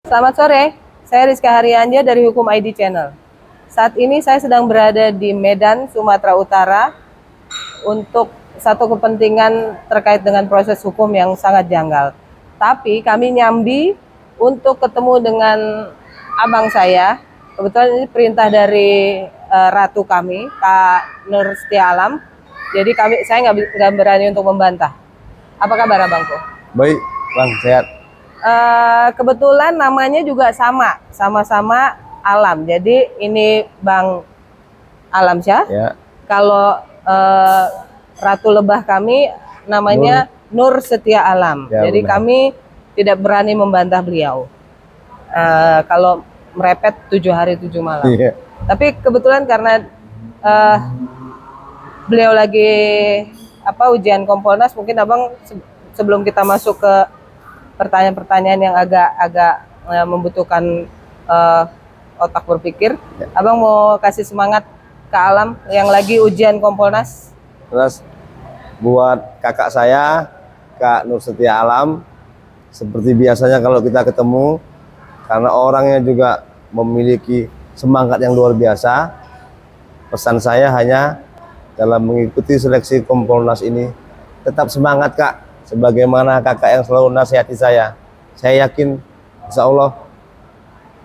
Selamat sore, saya Rizka Haryanja dari Hukum ID Channel. Saat ini saya sedang berada di Medan, Sumatera Utara untuk satu kepentingan terkait dengan proses hukum yang sangat janggal. Tapi kami nyambi untuk ketemu dengan abang saya. Kebetulan ini perintah dari ratu kami, Kak Nur Setia Alam. Jadi saya nggak berani untuk membantah. Apa kabar abangku? Baik, Bang, sehat. Kebetulan namanya juga sama-sama Alam. Jadi ini Bang Alamsyah. Ya. Kalau Ratu Lebah kami namanya Nur Setia Alam. Ya, jadi benar. kami tidak berani membantah beliau. Kalau merepet 7 hari 7 malam. Iya. Tapi kebetulan karena beliau lagi ujian Kompolnas, mungkin abang sebelum kita masuk ke pertanyaan-pertanyaan yang agak membutuhkan otak berpikir, abang mau kasih semangat ke Alam yang lagi ujian Kompolnas. Terus buat kakak saya, Kak Nur Setia Alam, seperti biasanya kalau kita ketemu, karena orangnya juga memiliki semangat yang luar biasa, pesan saya hanya dalam mengikuti seleksi Kompolnas ini, tetap semangat Kak, sebagaimana kakak yang selalu nasihati saya. Saya yakin insya Allah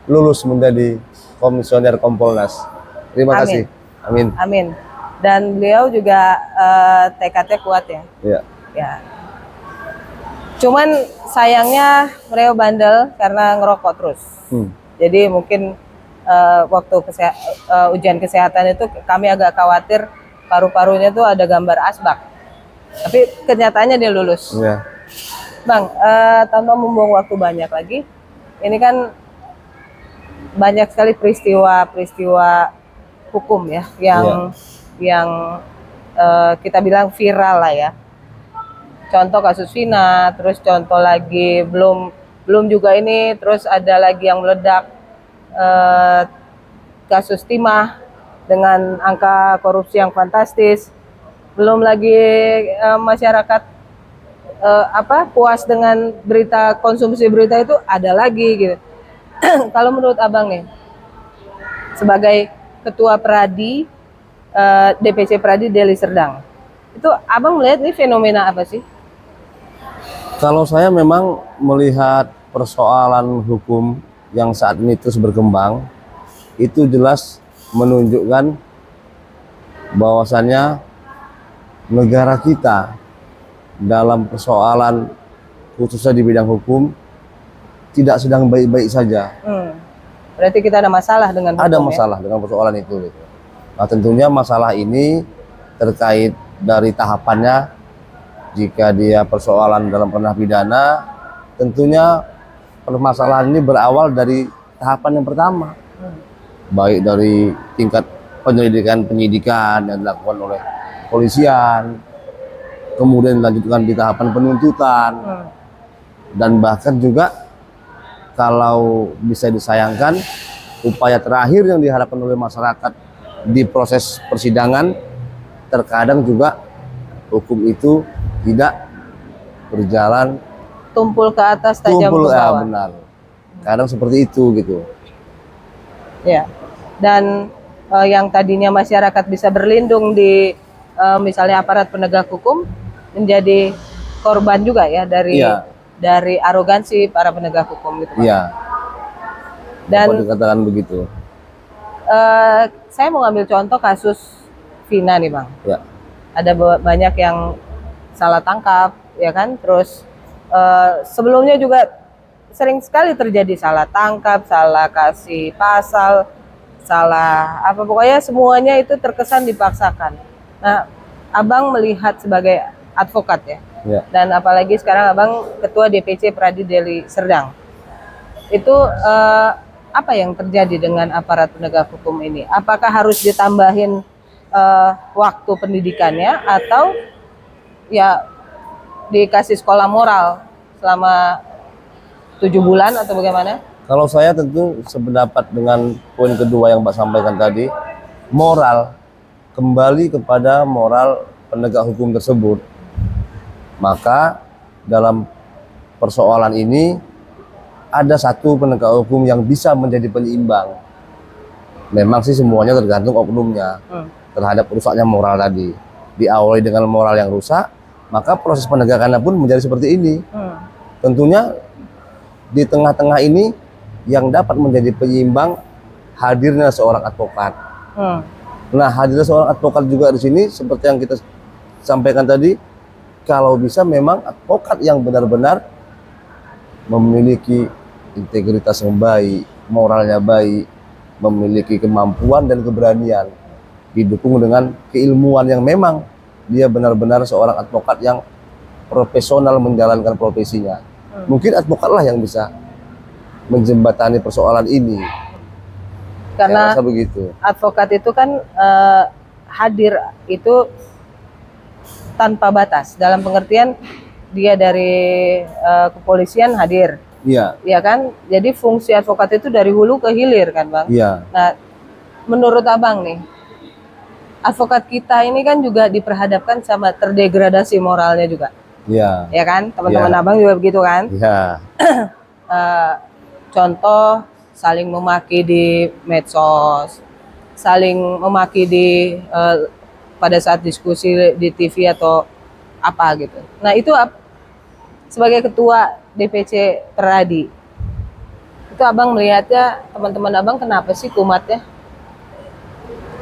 lulus menjadi komisioner Kompolnas. Terima kasih. Amin. Amin. Dan beliau juga tekadnya kuat ya. Iya. Ya. Cuman sayangnya beliau bandel karena ngerokok terus. Jadi mungkin waktu ujian kesehatan itu kami agak khawatir paru-parunya tuh ada gambar asbak. Tapi kenyataannya dia lulus. Iya. Bang, tanpa membuang waktu banyak lagi, ini kan banyak sekali peristiwa hukum ya yang kita bilang viral lah ya. Contoh kasus Vina, terus contoh lagi belum juga ini, terus ada lagi yang meledak kasus Timah dengan angka korupsi yang fantastis. Belum lagi masyarakat puas dengan konsumsi berita itu ada lagi gitu. Kalau menurut abang nih, sebagai ketua Pradi DPC Pradi Deli Serdang, itu abang melihat ini fenomena apa sih? Kalau saya memang melihat persoalan hukum yang saat ini terus berkembang, itu jelas menunjukkan bahwasannya negara kita dalam persoalan khususnya di bidang hukum tidak sedang baik-baik saja. Berarti kita ada masalah dengan hukum. Ada masalah dengan persoalan itu. Nah, tentunya masalah ini terkait dari tahapannya. Jika dia persoalan dalam ranah pidana, tentunya permasalahan ini berawal dari tahapan yang pertama, baik dari tingkat penyidikan yang dilakukan oleh polisian, kemudian dilanjutkan di tahapan penuntutan, dan bahkan juga kalau bisa disayangkan, upaya terakhir yang diharapkan oleh masyarakat di proses persidangan, terkadang juga hukum itu tidak berjalan tumpul ke atas, tajam ke bawah. Ya, benar. Kadang seperti itu gitu. Ya. Dan yang tadinya masyarakat bisa berlindung di misalnya aparat penegak hukum menjadi korban juga ya dari arogansi para penegak hukum gitu. Iya. Dan dikatakan begitu. Saya mau ngambil contoh kasus Vina nih Bang. Ya. Ada banyak yang salah tangkap ya kan, terus sebelumnya juga sering sekali terjadi salah tangkap, salah kasih pasal, salah pokoknya semuanya itu terkesan dipaksakan. Nah, abang melihat sebagai advokat ya. Dan apalagi sekarang abang ketua DPC Pradi Deli Serdang, itu apa yang terjadi dengan aparat penegak hukum ini? Apakah harus ditambahin waktu pendidikannya atau ya dikasih sekolah moral selama 7 bulan atau bagaimana? Kalau saya tentu sependapat dengan poin kedua yang Mbak sampaikan tadi, moral, kembali kepada moral penegak hukum tersebut. Maka dalam persoalan ini ada satu penegak hukum yang bisa menjadi penyeimbang. Memang sih semuanya tergantung oknumnya terhadap rusaknya moral tadi. Diawali dengan moral yang rusak, maka proses penegakannya pun menjadi seperti ini. Tentunya di tengah-tengah ini yang dapat menjadi penyeimbang hadirnya seorang advokat. Nah, hadirnya seorang advokat juga di sini seperti yang kita sampaikan tadi, kalau bisa memang advokat yang benar-benar memiliki integritas yang baik, moralnya baik, memiliki kemampuan dan keberanian, didukung dengan keilmuan yang memang dia benar-benar seorang advokat yang profesional menjalankan profesinya. Mungkin advokatlah yang bisa menjembatani persoalan ini. Karena saya rasa begitu. Advokat itu kan hadir itu tanpa batas, dalam pengertian dia dari kepolisian hadir. Iya. Ya kan? Jadi fungsi advokat itu dari hulu ke hilir kan, Bang? Iya. Nah, menurut Abang nih, advokat kita ini kan juga diperhadapkan sama terdegradasi moralnya juga. Iya. Ya kan? Teman-teman Abang juga begitu kan? Iya. Contoh saling memaki di medsos, saling memaki di pada saat diskusi di TV atau apa gitu. Nah, itu sebagai ketua DPC Peradi, itu Abang melihatnya, teman-teman Abang kenapa sih kumatnya?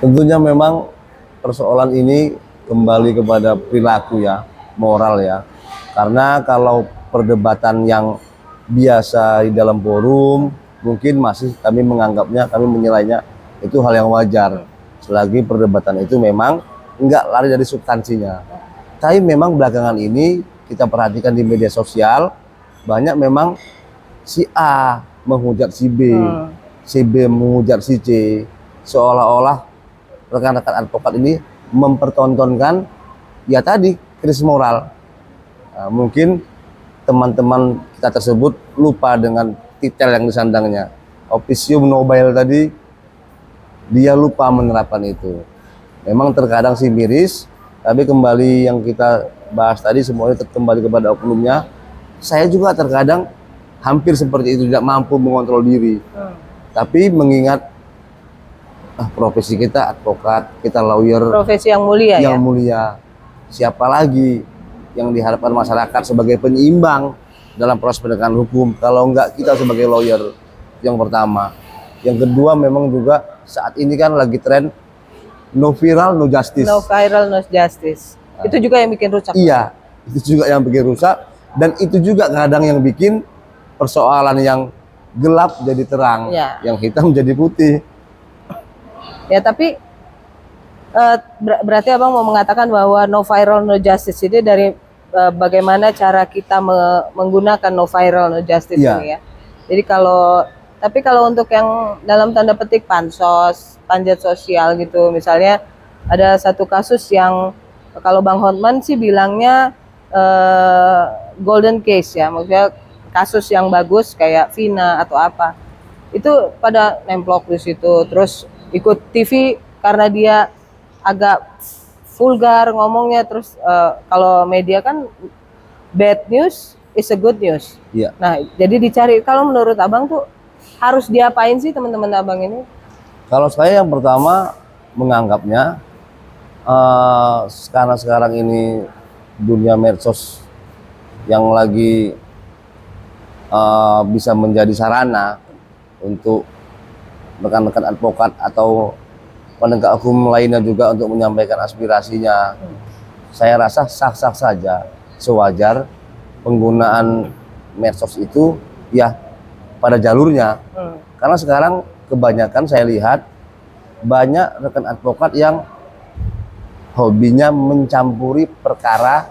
Tentunya memang persoalan ini kembali kepada perilaku ya, moral ya. Karena kalau perdebatan yang biasa di dalam forum, mungkin masih kami menganggapnya, kami menilainya itu hal yang wajar. Selagi perdebatan itu memang enggak lari dari substansinya. Tapi memang belakangan ini kita perhatikan di media sosial, banyak memang si A menghujat si B, si B menghujat si C, seolah-olah rekan-rekan advokat ini mempertontonkan ya tadi krisis moral. Nah, mungkin teman-teman kita tersebut lupa dengan titel yang disandangnya. Officium nobile tadi, dia lupa menerapkan itu. Memang terkadang sih miris, tapi kembali yang kita bahas tadi semuanya kembali kepada oknumnya. Saya juga terkadang hampir seperti itu, tidak mampu mengontrol diri. Tapi mengingat profesi kita advokat, kita lawyer, profesi yang mulia yang ya? mulia. Siapa lagi yang diharapkan masyarakat sebagai penyeimbang dalam proses penegakan hukum kalau enggak kita sebagai lawyer? Yang pertama. Yang kedua, memang juga saat ini kan lagi tren no viral no justice. No viral no justice. Itu juga yang bikin rusak. Iya, itu juga yang bikin rusak, dan itu juga kadang yang bikin persoalan yang gelap jadi terang, yang hitam jadi putih. Ya, tapi berarti Abang mau mengatakan bahwa no viral no justice ini dari bagaimana cara kita menggunakan no viral no justice ini ya. Jadi kalau untuk yang dalam tanda petik pansos, panjat sosial gitu, misalnya ada satu kasus yang kalau Bang Hotman sih bilangnya golden case ya, maksudnya kasus yang bagus kayak Vina atau apa, itu pada nemplok di situ, terus ikut TV karena dia agak vulgar ngomongnya, terus kalau media kan bad news is a good news. Iya. Nah, jadi dicari. Kalau menurut Abang tuh harus diapain sih teman-teman Abang ini? Kalau saya yang pertama menganggapnya karena sekarang ini dunia medsos yang lagi bisa menjadi sarana untuk rekan-rekan advokat atau penegak hukum lainnya juga untuk menyampaikan aspirasinya. Saya rasa sah-sah saja, sewajar penggunaan medsos itu ya pada jalurnya. Karena sekarang kebanyakan saya lihat banyak rekan advokat yang hobinya mencampuri perkara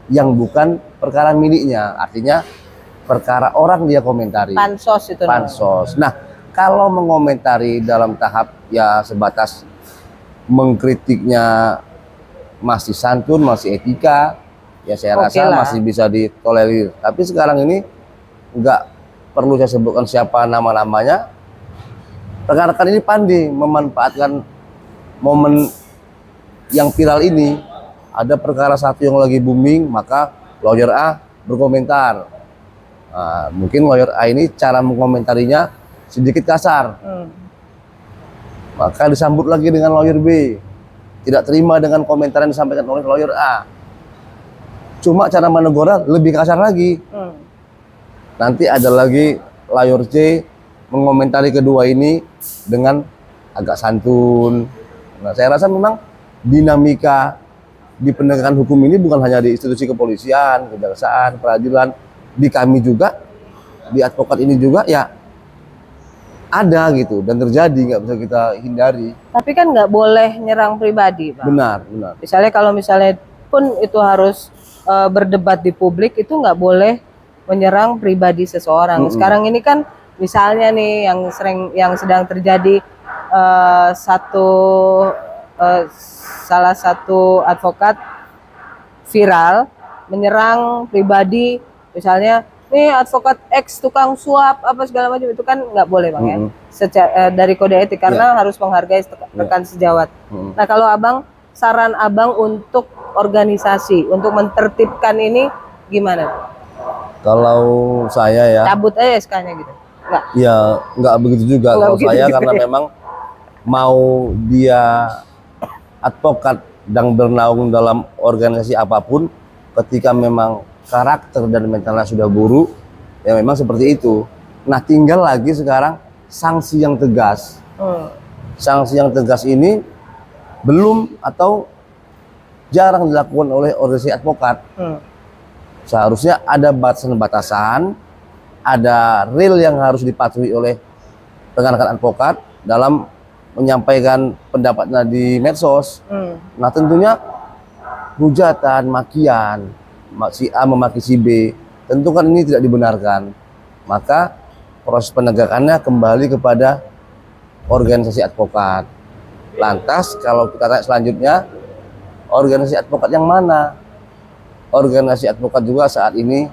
yang bukan perkara miliknya, artinya perkara orang dia komentari. Pansos itu. Pansos. Nah, kalau mengomentari dalam tahap ya sebatas mengkritiknya masih santun, masih etika, ya saya rasa masih bisa ditolerir. Tapi sekarang ini nggak perlu saya sebutkan siapa nama-namanya. Rekan-rekan ini pandai memanfaatkan momen yang viral ini. Ada perkara satu yang lagi booming, maka lawyer A berkomentar. Nah, mungkin lawyer A ini cara mengomentarinya sedikit kasar, maka disambut lagi dengan lawyer B, tidak terima dengan komentar yang disampaikan oleh lawyer A, cuma cara menegurnya lebih kasar lagi. Nanti ada lagi lawyer C mengomentari kedua ini dengan agak santun. Nah, saya rasa memang dinamika di penegakan hukum ini bukan hanya di institusi kepolisian, kejaksaan, peradilan, di kami juga, di advokat ini juga ya ada gitu dan terjadi, nggak bisa kita hindari. Tapi kan nggak boleh nyerang pribadi, Pak. Benar, benar. Misalnya kalau misalnya pun itu harus berdebat di publik, itu nggak boleh menyerang pribadi seseorang. Sekarang ini kan misalnya nih yang sedang terjadi salah satu advokat viral menyerang pribadi, misalnya nih advokat X tukang suap apa segala macam, itu kan nggak boleh Bang ya, dari kode etik, karena harus menghargai rekan sejawat. Nah kalau Abang, saran Abang untuk organisasi untuk mentertibkan ini gimana? Kalau saya ya Cabut aja SK-nya gitu? Nggak? Ya nggak begitu juga. Kalau saya karena memang mau dia advokat dan bernaung dalam organisasi apapun, ketika memang karakter dan mentalnya sudah buruk, ya memang seperti itu. Nah tinggal lagi sekarang sanksi yang tegas. Sanksi yang tegas ini belum atau jarang dilakukan oleh organisasi advokat. Seharusnya ada batasan-batasan, ada rel yang harus dipatuhi oleh rekan-rekan advokat dalam menyampaikan pendapatnya di medsos. Nah tentunya hujatan, makian, si A memaki si B, tentu kan ini tidak dibenarkan. Maka proses penegakannya kembali kepada organisasi advokat. Lantas kalau kita tanya selanjutnya, organisasi advokat yang mana? Organisasi advokat juga saat ini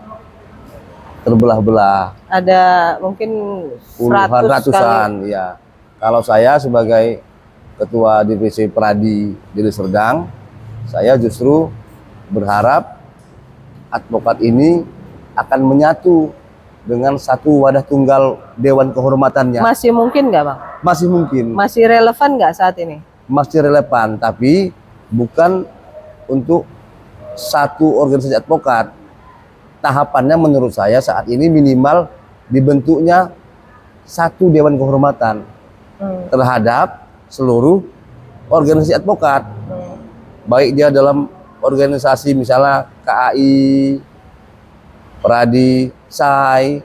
terbelah-belah. Ada mungkin puluhan, ratusan ya. Kalau saya sebagai ketua divisi Pradi Deli Serdang, saya justru berharap advokat ini akan menyatu dengan satu wadah tunggal Dewan Kehormatannya. Masih mungkin nggak Bang? Masih mungkin. Masih relevan nggak saat ini? Masih relevan, tapi bukan untuk satu organisasi advokat. Tahapannya menurut saya saat ini minimal dibentuknya satu Dewan Kehormatan terhadap seluruh organisasi advokat. Baik dia dalam organisasi misalnya KAI, Pradi, SAI,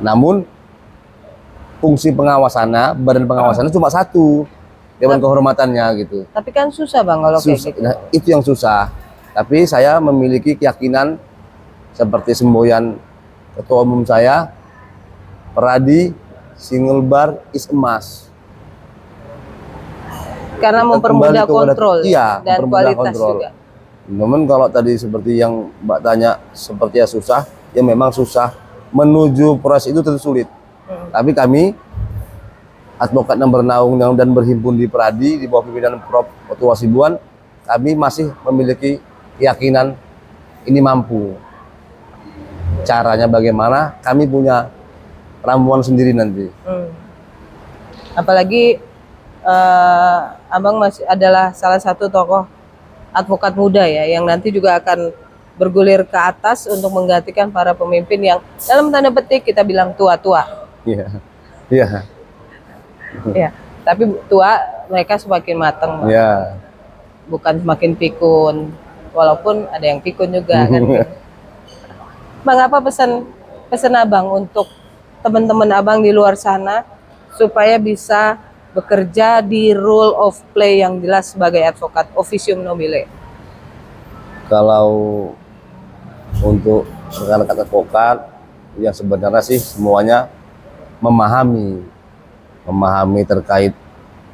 namun fungsi pengawasannya, badan pengawasannya cuma satu, Dewan Kehormatannya gitu. Tapi kan susah Bang kalau kayak gitu. Nah, itu yang susah. Tapi saya memiliki keyakinan seperti semboyan ketua umum saya, Pradi single bar is emas. Karena mempermudah kontrol dan kualitas kontrol juga. Namun kalau tadi seperti yang Mbak tanya, sepertinya susah, ya memang susah. Menuju proses itu tentu sulit. Tapi kami, advokat yang bernaung dan berhimpun di Pradi, di bawah pimpinan Prof. Oto Hasibuan, kami masih memiliki keyakinan ini mampu. Caranya bagaimana, kami punya ramuan sendiri nanti. Apalagi Abang masih adalah salah satu tokoh advokat muda ya, yang nanti juga akan bergulir ke atas untuk menggantikan para pemimpin yang dalam tanda petik kita bilang tua-tua. Iya, iya. Ya, tapi tua mereka semakin matang, Bang. Iya. Bukan semakin pikun, walaupun ada yang pikun juga kan. Bang, apa pesan Abang untuk teman-teman Abang di luar sana supaya bisa bekerja di rule of play yang jelas sebagai advokat officium nobile? Kalau untuk rekan-rekan advokat, yang sebenarnya sih semuanya memahami terkait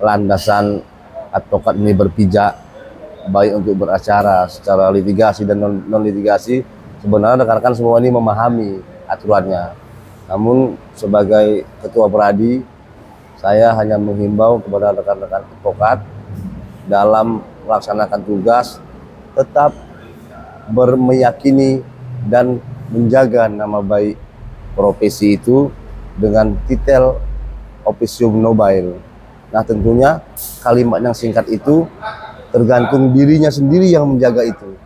landasan advokat ini berpijak, baik untuk beracara secara litigasi dan non litigasi. Sebenarnya rekan-rekan semua ini memahami aturannya. Namun sebagai ketua Pradi, saya hanya menghimbau kepada rekan-rekan advokat dalam melaksanakan tugas tetap bermeyakini dan menjaga nama baik profesi itu dengan titel officium nobile. Nah, tentunya kalimat yang singkat itu tergantung dirinya sendiri yang menjaga itu.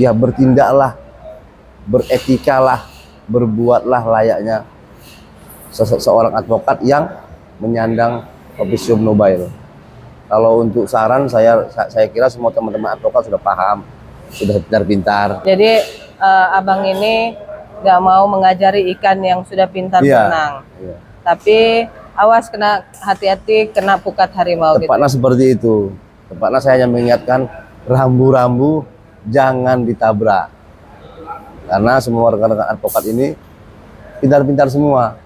Ya, bertindaklah, beretikalah, berbuatlah layaknya seorang advokat yang menyandang officium nobile. Kalau untuk saran, saya kira semua teman-teman advokat sudah paham, sudah pintar-pintar. Jadi abang ini nggak mau mengajari ikan yang sudah pintar berenang, tapi awas kena hati-hati kena pukat harimau. Tepatnya gitu. Seperti itu. Tepatnya saya hanya mengingatkan rambu-rambu jangan ditabrak. Karena semua rekan-rekan advokat ini pintar-pintar semua.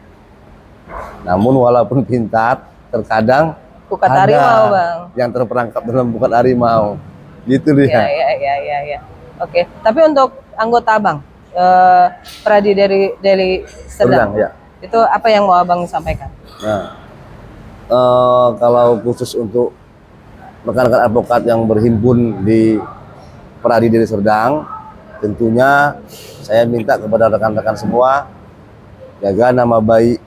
Namun walaupun pintar, terkadang pukat ada harimau, Bang, yang terperangkap dalam pukat harimau. Gitu dia. Ya. Oke. Tapi untuk anggota Abang, Pradi dari Serdang, ya. Itu apa yang mau Abang sampaikan? Nah, kalau khusus untuk rekan-rekan advokat yang berhimpun di Pradi dari Serdang, tentunya saya minta kepada rekan-rekan semua jaga nama baik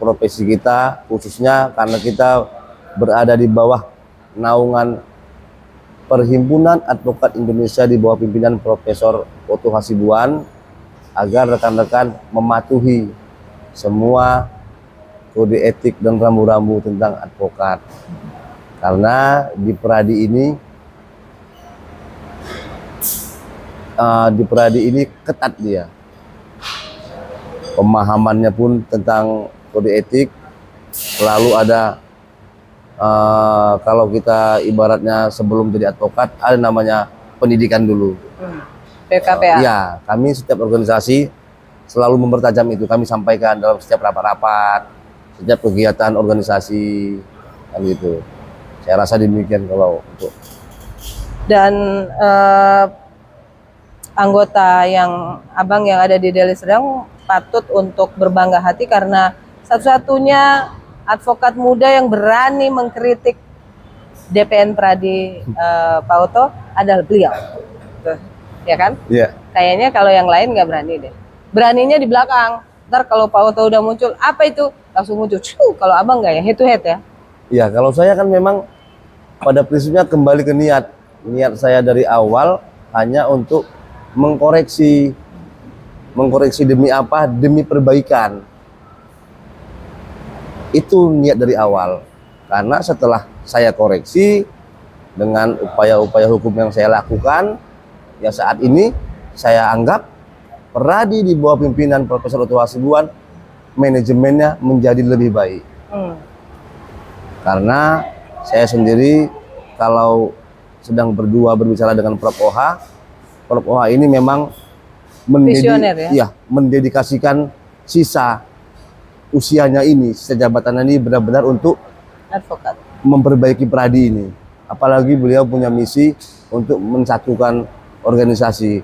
profesi kita, khususnya karena kita berada di bawah naungan Perhimpunan Advokat Indonesia di bawah pimpinan Profesor Otto Hasibuan, agar rekan-rekan mematuhi semua kode etik dan rambu-rambu tentang advokat. Karena di Pradi ini ketat dia. Pemahamannya pun tentang kode etik selalu ada. Kalau kita ibaratnya sebelum jadi advokat ada namanya pendidikan dulu. PKPA. Ya, kami setiap organisasi selalu mempertajam itu. Kami sampaikan dalam setiap rapat-rapat, setiap kegiatan organisasi, kan gitu. Saya rasa demikian kalau untuk. Dan anggota yang abang yang ada di Deli Serdang patut untuk berbangga hati karena satu-satunya advokat muda yang berani mengkritik DPN Pradi Pak Otto adalah beliau. Tuh, ya kan? Iya. Kayaknya kalau yang lain nggak berani deh. Beraninya di belakang. Ntar kalau Pak Otto udah muncul, apa itu? Langsung muncul. Kalau abang nggak ya, head to head ya? Iya, kalau saya kan memang pada prinsipnya kembali ke niat. Niat saya dari awal hanya untuk mengkoreksi demi apa? Demi perbaikan. Itu niat dari awal. Karena setelah saya koreksi dengan upaya-upaya hukum yang saya lakukan, ya saat ini saya anggap Pradi di bawah pimpinan Profesor Otto Hasibuan manajemennya menjadi lebih baik. Karena saya sendiri kalau sedang berbicara dengan Prof. Oha ini memang mendedikasikan sisa usianya ini, sisa jabatannya ini benar-benar untuk advokat, memperbaiki Pradi ini. Apalagi beliau punya misi untuk mensatukan organisasi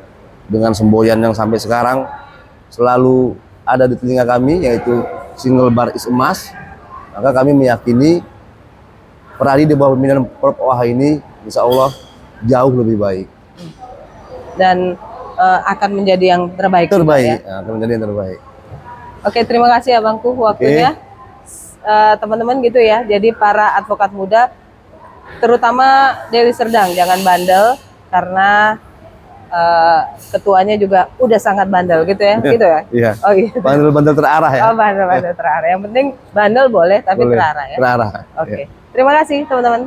dengan semboyan yang sampai sekarang selalu ada di telinga kami, yaitu single bar is emas. Maka kami meyakini Pradi di bawah pimpinan Prof. Oha ini insya Allah jauh lebih baik. Dan akan menjadi yang terbaik. Ya? Akan menjadi yang terbaik. Oke, terima kasih abangku waktunya. Teman-teman gitu ya. Jadi para advokat muda, terutama Deli Serdang, jangan bandel karena ketuanya juga udah sangat bandel gitu ya. Gitu ya. Iya. Oh gitu. Bandel-bandel terarah ya. Oh, bandel-bandel terarah. Yang penting bandel boleh tapi terarah ya. Terarah. Oke. Terima kasih teman-teman.